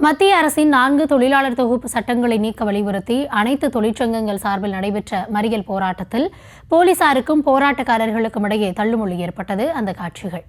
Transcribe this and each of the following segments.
மத்திய அரசின் 4 தொழிலாளர் தொகுப்பு சட்டங்களை நீக்க வலியுறுத்தி அனைத்து தொழிற்சங்கங்கள் சார்பில் நடைபெற்ற மறியல் போராட்டத்தில் போலீசாருக்கும் போராட்டக்காரர்களுக்கும் இடையே தள்ளுமுள்ளு ஏற்பட்டது. அந்த காட்சிகள்.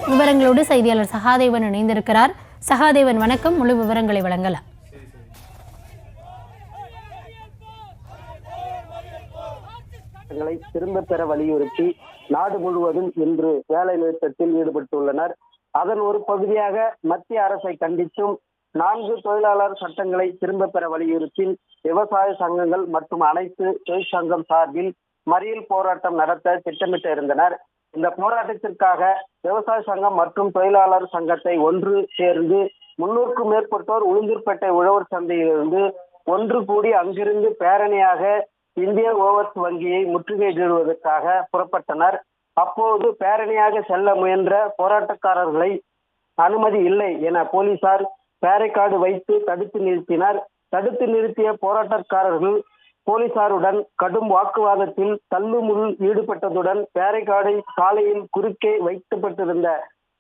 விவரங்களோடு செய்தியாளர் சகாதேவன் இணைந்திருக்கிறார். சகாதேவன், வணக்கம். முழு விவரங்களை வழங்கலாம். திரும்ப பெற வலியுறுத்தி நாடு முழுவதும் இன்று வேலை நிறுத்தத்தில் ஈடுபட்டுள்ளனர். அதன் ஒரு பகுதியாக மத்திய அரசை கண்டித்தும் 4 தொழிலாளர் சட்டங்களை திரும்ப பெற வலியுறுத்தி விவசாய சங்கங்கள் மற்றும் அனைத்து தொழிற்சங்கம் சார்பில் மறியல் போராட்டம் நடத்த திட்டமிட்டு இருந்தனர். இந்த போராட்டத்திற்காக விவசாய சங்கம் மற்றும் தொழிலாளர் சங்கத்தை ஒன்று சேர்ந்து 300க்கும் மேற்பட்டோர் உளுந்தூர்பேட்டை உழவர் சந்தையிலிருந்து ஒன்று கூடி அங்கிருந்து பேரணியாக இந்திய ஓவர்ஸ் வங்கியை முற்றுகையிடுவதற்காக புறப்பட்டனர். அப்போது பேரணியாக செல்ல முயன்ற போராட்டக்காரர்களை அனுமதி இல்லை என போலீசார் பேரைக்கார்டு வைத்து தடுத்து நிறுத்தினர். தடுத்து நிறுத்திய போராட்டக்காரர்கள் போலீசாருடன் கடும் வாக்குவாதத்தில் தள்ளுமுள் ஈடுபட்டதுடன் பேரைக்கார்டை சாலையில் குறுக்கே வைக்கப்பட்டிருந்த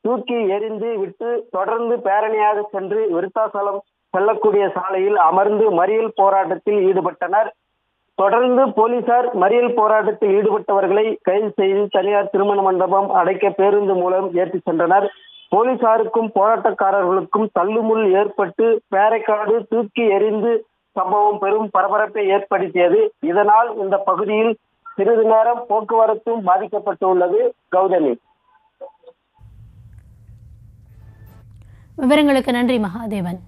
தூக்கி எறிந்து விட்டு தொடர்ந்து பேரணியாக சென்று விருத்தாசலம் செல்லக்கூடிய சாலையில் அமர்ந்து மறியல் போராட்டத்தில் ஈடுபட்டனர். தொடர்ந்து போலீசார் மறியல் போராட்டத்தில் ஈடுபட்டவர்களை கைது செய்து தனியார் திருமண மண்டபம் அடைக்க பேருந்து மூலம் ஏற்றி சென்றனர். போலீசாருக்கும் போராட்டக்காரர்களுக்கும் தள்ளுமுள் ஏற்பட்டு பேரைக்கார்டு தூக்கி எறிந்து சம்பவம் பெரும் பரபரப்பை ஏற்படுத்தியது. இதனால் இந்த பகுதியில் சிறிது நேரம் போக்குவரத்தும் பாதிக்கப்பட்டுள்ளது. கௌதமி, விவரங்களுக்கு நன்றி மகாதேவன்.